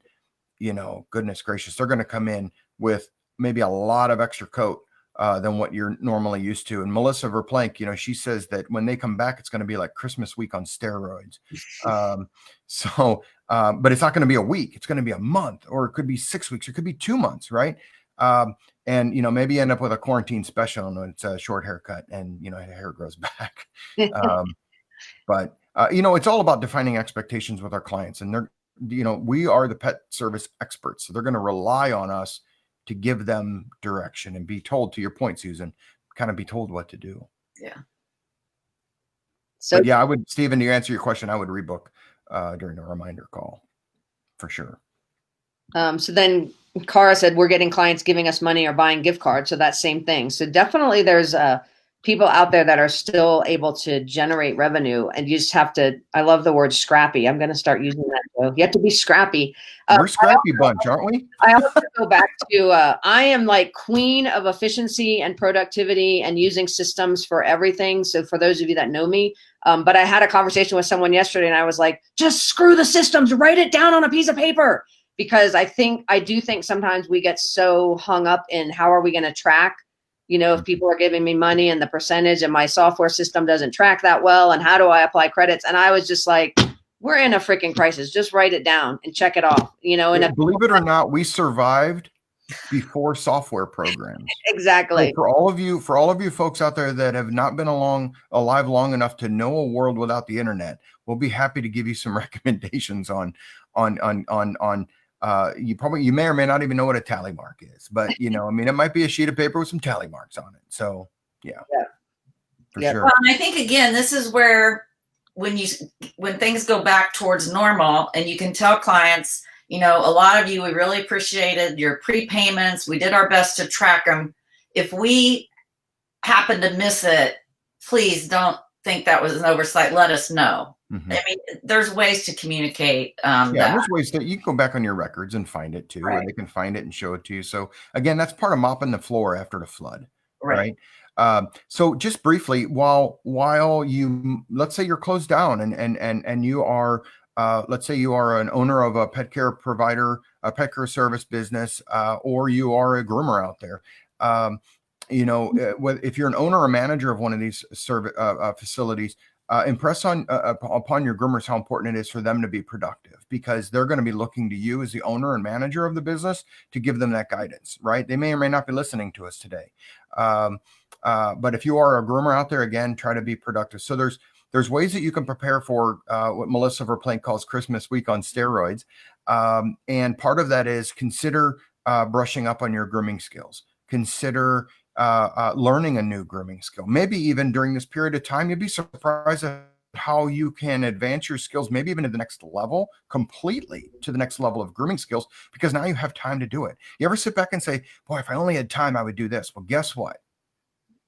Speaker 2: goodness gracious, they're going to come in with maybe a lot of extra coat than what you're normally used to. And Melissa Verplank, she says that when they come back, it's going to be like Christmas week on steroids. But it's not going to be a week. It's going to be a month, or it could be 6 weeks. It could be 2 months, right? And maybe end up with a quarantine special when it's a short haircut and hair grows back. But it's all about defining expectations with our clients, and we are the pet service experts, so they're going to rely on us to give them direction and be told, to your point, Susan, kind of be told what to do.
Speaker 1: Yeah.
Speaker 3: So
Speaker 2: but yeah, I would, Stephen, to answer your question, I would rebook during a reminder call for sure.
Speaker 3: So then Cara said, we're getting clients giving us money or buying gift cards. So that same thing. So definitely there's people out there that are still able to generate revenue, and you just have to, I love the word scrappy. I'm going to start using that. So you have to be scrappy.
Speaker 2: We're a scrappy bunch, aren't we?
Speaker 3: I also go back to, I am like queen of efficiency and productivity and using systems for everything. So for those of you that know me, but I had a conversation with someone yesterday and I was like, just screw the systems, write it down on a piece of paper. Because I do think sometimes we get so hung up in how are we going to track, if people are giving me money and the percentage, and my software system doesn't track that well, and how do I apply credits? And I was just like, we're in a freaking crisis. Just write it down and check it off, and
Speaker 2: believe it or not, we survived before software programs.
Speaker 3: Exactly.
Speaker 2: So for all of you folks out there that have not been alive long enough to know a world without the internet, we'll be happy to give you some recommendations on you may or may not even know what a tally mark is, but it might be a sheet of paper with some tally marks on it. So yeah. For sure.
Speaker 1: Well, and I think again, this is where when things go back towards normal, and you can tell clients, a lot of you, we really appreciated your prepayments. We did our best to track them. If we happen to miss it, please don't think that was an oversight. Let us know. Mm-hmm. I mean, there's ways to communicate.
Speaker 2: There's ways that you can go back on your records and find it too, right. Or they can find it and show it to you. So again, that's part of mopping the floor after the flood, right? So just briefly, while you, let's say you're closed down and you are, let's say you are an owner of a pet care provider, a pet care service business, or you are a groomer out there. If you're an owner or manager of one of these facilities, impress upon your groomers how important it is for them to be productive, because they're going to be looking to you as the owner and manager of the business to give them that guidance, right? They may or may not be listening to us today. But if you are a groomer out there, again, try to be productive. So there's ways that you can prepare for what Melissa Verplank calls Christmas week on steroids. And part of that is consider brushing up on your grooming skills. Consider learning a new grooming skill. Maybe even during this period of time, you'd be surprised at how you can advance your skills, maybe even to the next level, completely to the next level of grooming skills, because now you have time to do it. You ever sit back and say, boy, if I only had time, I would do this. Well, guess what?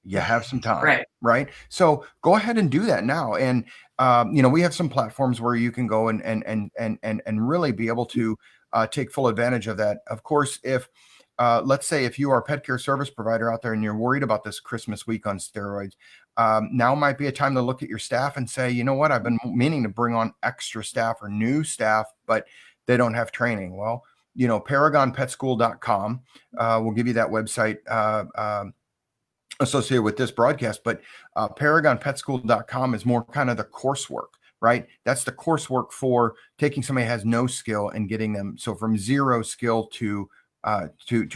Speaker 2: You have some time, right? So go ahead and do that now. And, we have some platforms where you can go and really be able to take full advantage of that. Of course, if let's say if you are a pet care service provider out there and you're worried about this Christmas week on steroids, now might be a time to look at your staff and say, you know what, I've been meaning to bring on extra staff or new staff, but they don't have training. Well, ParagonPetSchool.com will give you that website associated with this broadcast, but ParagonPetSchool.com is more kind of the coursework, right? That's the coursework for taking somebody who has no skill and getting them so from zero skill to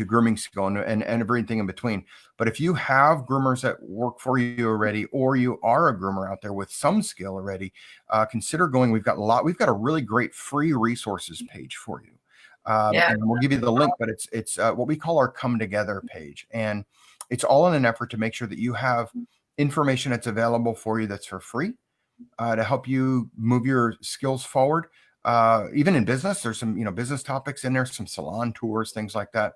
Speaker 2: grooming skill and everything in between. But if you have groomers that work for you already, or you are a groomer out there with some skill already, consider going. We've got a really great free resources page for you. And we'll give you the link, but it's what we call our Come Together page. And it's all in an effort to make sure that you have information that's available for you that's for free to help you move your skills forward. Even in business, there's some, business topics in there, some salon tours, things like that.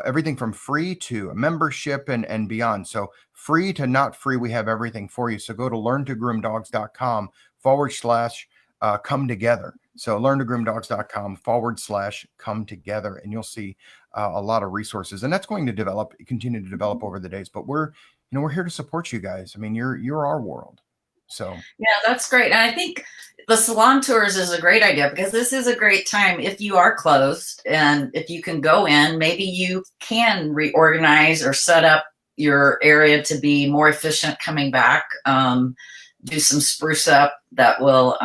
Speaker 2: Everything from free to a membership and beyond. So free to not free, we have everything for you. So go to learntogroomdogs.com/come together. So learntogroomdogs.com/come together, and you'll see a lot of resources, and that's going to continue to develop over the days. But we're here to support you guys. I mean, you're our world. So
Speaker 1: Yeah, that's great. And I think the salon tours is a great idea because this is a great time if you are closed and if you can go in, maybe you can reorganize or set up your area to be more efficient coming back. Do some spruce up that will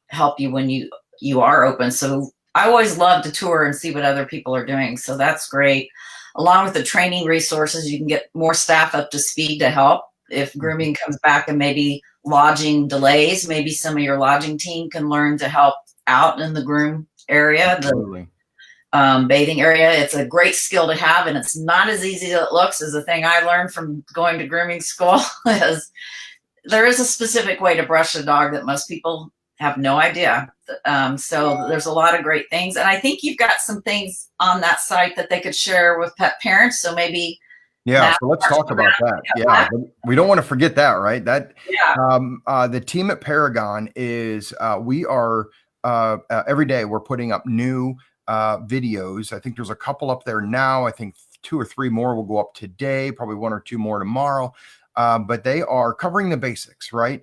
Speaker 1: help you when you are open. So I always love to tour and see what other people are doing. So that's great. Along with the training resources, you can get more staff up to speed to help if grooming comes back and maybe lodging delays. Maybe some of your lodging team can learn to help out in the groom area,
Speaker 2: absolutely.
Speaker 1: the bathing area. It's a great skill to have, and it's not as easy as it looks. Is the thing I learned from going to grooming school is there is a specific way to brush a dog that most people have no idea. So there's a lot of great things. And I think you've got some things on that site that they could share with pet parents. So maybe.
Speaker 2: Yeah. So let's talk about that. Yeah. We don't want to forget that, right? That, the team at Paragon is, we are, every day we're putting up new, videos. I think there's a couple up there now. I think 2 or 3 more will go up today, probably 1 or 2 more tomorrow. But they are covering the basics, right?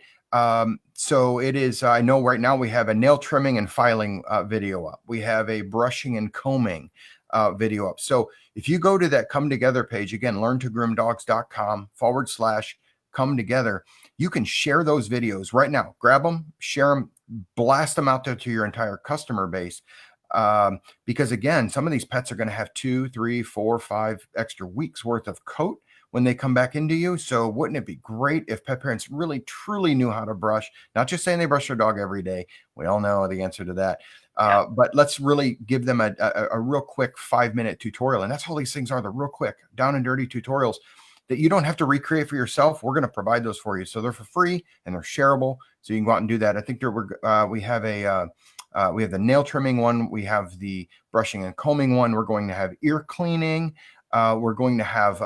Speaker 2: So it is, I know right now we have a nail trimming and filing video up. We have a brushing and combing video up. So if you go to that Come Together page, again, learntogroomdogs.com/come together, you can share those videos right now. Grab them, share them, blast them out there to your entire customer base. Because again, some of these pets are going to have 2, 3, 4, 5 extra weeks worth of coat when they come back into you. So wouldn't it be great if pet parents really truly knew how to brush, not just saying they brush their dog every day. We all know the answer to that. But let's really give them a real quick 5-minute tutorial. And that's all these things are. They're real quick, down and dirty tutorials that you don't have to recreate for yourself. We're going to provide those for you. So they're for free and they're shareable. So you can go out and do that. I think we have the nail trimming one. We have the brushing and combing one. We're going to have ear cleaning. We're going to have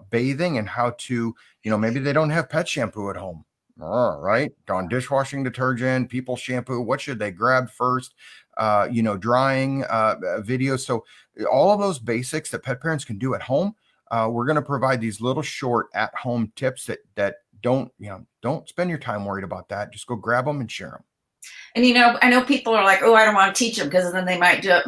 Speaker 2: bathing and how to, maybe they don't have pet shampoo at home. All right. On dishwashing detergent, people shampoo. What should they grab first? Drying videos. So all of those basics that pet parents can do at home. We're going to provide these little short at-home tips that don't spend your time worried about that. Just go grab them and share them.
Speaker 1: And I know people are like, oh, I don't want to teach them because then they might do it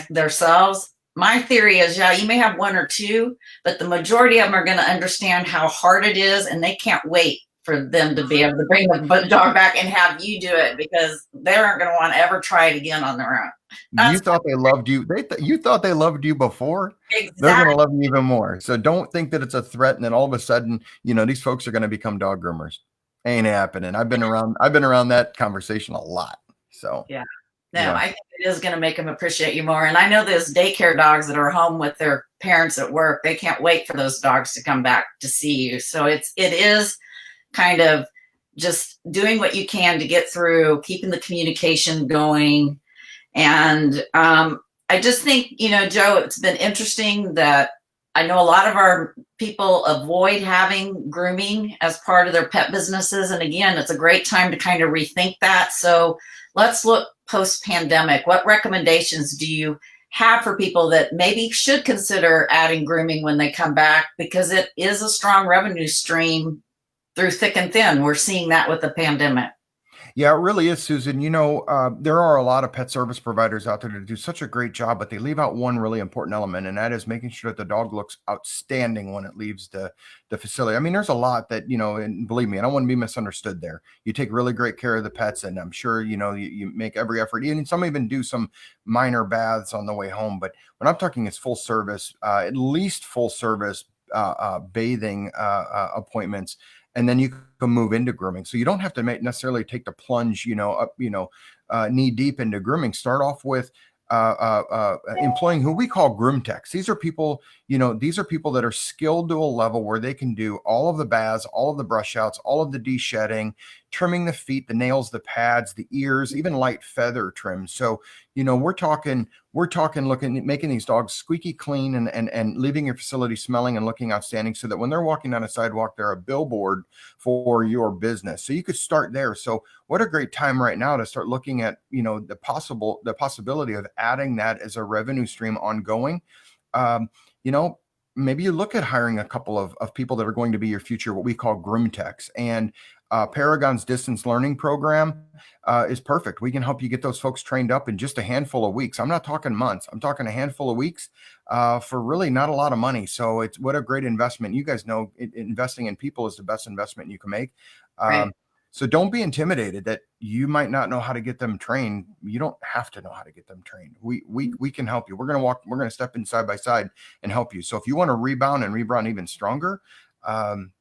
Speaker 1: themselves. My theory is, you may have 1 or 2, but the majority of them are going to understand how hard it is, and they can't wait for them to be able to bring the dog back and have you do it because they aren't going to want to ever try it again on their own.
Speaker 2: You thought they loved you. You thought they loved you before.
Speaker 1: Exactly.
Speaker 2: They're going to love you even more. So don't think that it's a threat, and then all of a sudden, these folks are going to become dog groomers. Ain't happening. I've been around that conversation a lot. So
Speaker 1: yeah. No, I think it is going to make them appreciate you more. And I know those daycare dogs that are home with their parents at work, they can't wait for those dogs to come back to see you. So it is kind of just doing what you can to get through, keeping the communication going. And I just think, Joe, it's been interesting that I know a lot of our people avoid having grooming as part of their pet businesses. And again, it's a great time to kind of rethink that. So let's look post-pandemic. What recommendations do you have for people that maybe should consider adding grooming when they come back? Because it is a strong revenue stream through thick and thin. We're seeing that with the pandemic.
Speaker 2: Yeah, it really is, Susan. There are a lot of pet service providers out there that do such a great job, but they leave out one really important element, and that is making sure that the dog looks outstanding when it leaves the facility. I mean, there's a lot that, and believe me, I don't want to be misunderstood there. You take really great care of the pets, and I'm sure, you make every effort. And some even do some minor baths on the way home. But when I'm talking it's full service, at least full service bathing appointments. And then you can move into grooming. So you don't have to necessarily take the plunge, up, knee deep into grooming. Start off with employing who we call groom techs. These are people, that are skilled to a level where they can do all of the baths, all of the brush outs, all of the de-shedding, trimming the feet, the nails, the pads, the ears, even light feather trim. So, we're talking looking at making these dogs squeaky clean and leaving your facility smelling and looking outstanding so that when they're walking down a sidewalk, they're a billboard for your business. So you could start there. So what a great time right now to start looking at, the possibility of adding that as a revenue stream ongoing. maybe you look at hiring a couple of people that are going to be your future, what we call groom techs. And Paragon's distance learning program is perfect. We can help you get those folks trained up in just a handful of weeks. I'm not talking months. I'm talking a handful of weeks for really not a lot of money. So it's what a great investment. You guys know investing in people is the best investment you can make.
Speaker 1: Right.
Speaker 2: So don't be intimidated that you might not know how to get them trained. You don't have to know how to get them trained. We can help you. We're going to step in side by side and help you. So if you want to rebound even stronger,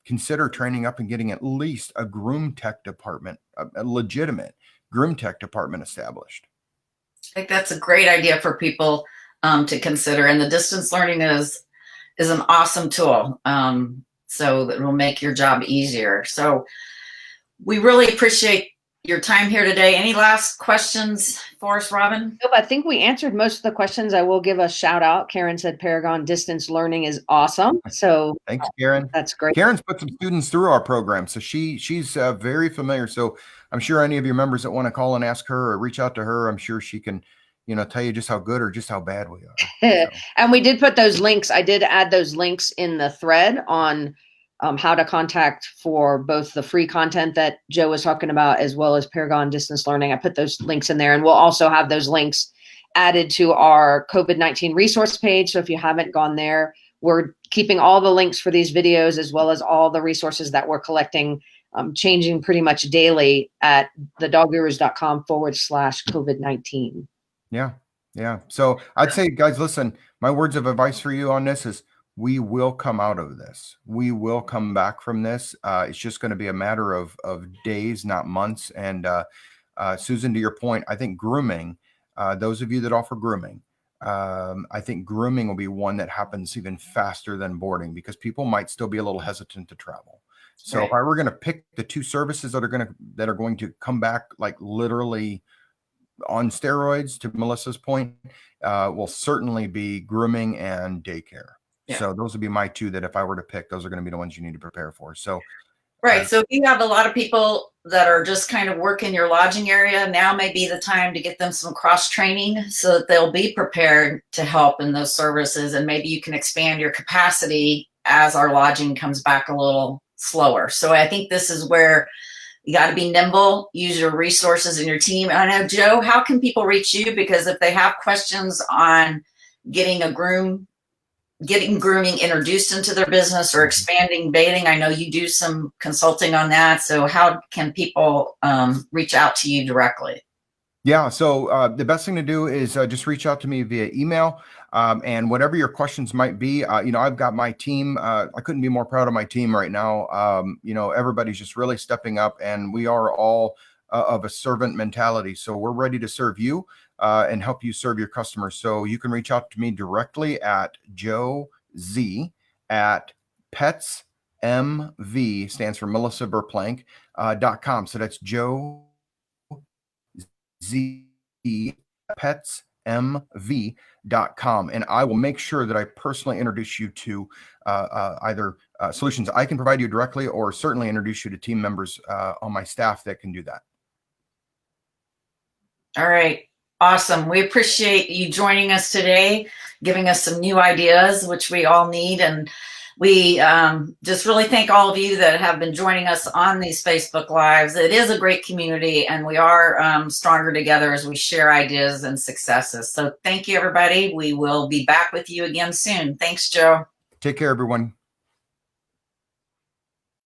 Speaker 2: consider training up and getting at least a groom tech department, a legitimate groom tech department established.
Speaker 1: I think that's a great idea for people to consider. And the distance learning is an awesome tool. So that will make your job easier. So we really appreciate your time here today. Any last questions for us, Robin?
Speaker 3: Nope, I think we answered most of the questions. I will give a shout out. Karen said Paragon distance learning is awesome. So
Speaker 2: thanks, Karen.
Speaker 3: That's great.
Speaker 2: Karen's put some students through our program, so she's very familiar. So I'm sure any of your members that want to call and ask her or reach out to her, I'm sure she can, tell you just how good or just how bad we are. So.
Speaker 3: And we did put those links. I did add those links in the thread on how to contact for both the free content that Joe was talking about, as well as Paragon distance learning. I put those links in there, and we'll also have those links added to our COVID-19 resource page. So if you haven't gone there, we're keeping all the links for these videos, as well as all the resources that we're collecting, changing pretty much daily at thedoggurus.com/COVID-19.
Speaker 2: Yeah. So I'd say, guys, listen, my words of advice for you on this is we will come out of this. We will come back from this. It's just going to be a matter of days, not months. And Susan, to your point, I think grooming, those of you that offer grooming, I think grooming will be one that happens even faster than boarding because people might still be a little hesitant to travel. So
Speaker 1: Right.
Speaker 2: if I were going to pick the two services that are going to come back like literally on steroids, to Melissa's point, will certainly be grooming and daycare.
Speaker 1: Yeah.
Speaker 2: So those would be my two that if I were to pick, those are going to be the ones you need to prepare for. So
Speaker 1: Right. So if you have a lot of people that are just kind of working your lodging area, now may be the time to get them some cross training so that they'll be prepared to help in those services. And maybe you can expand your capacity as our lodging comes back a little slower. So I think this is where you got to be nimble, use your resources and your team. And I know, Joe, how can people reach you? Because if they have questions on getting grooming introduced into their business or expanding bathing, I know you do some consulting on that. So how can people reach out to you directly?
Speaker 2: Yeah. So the best thing to do is just reach out to me via email. And whatever your questions might be, I've got my team. I couldn't be more proud of my team right now. Everybody's just really stepping up, and we are all of a servant mentality. So we're ready to serve you and help you serve your customers. So you can reach out to me directly at joez@petsmv, stands for Melissa Verplank, .com. So that's joez petsmv.com, and I will make sure that I personally introduce you to either solutions I can provide you directly, or certainly introduce you to team members on my staff that can do that.
Speaker 1: All right. Awesome. We appreciate you joining us today, giving us some new ideas, which we all need. And we just really thank all of you that have been joining us on these Facebook Lives. It is a great community, and we are stronger together as we share ideas and successes. So thank you, everybody. We will be back with you again soon. Thanks, Joe.
Speaker 2: Take care, everyone.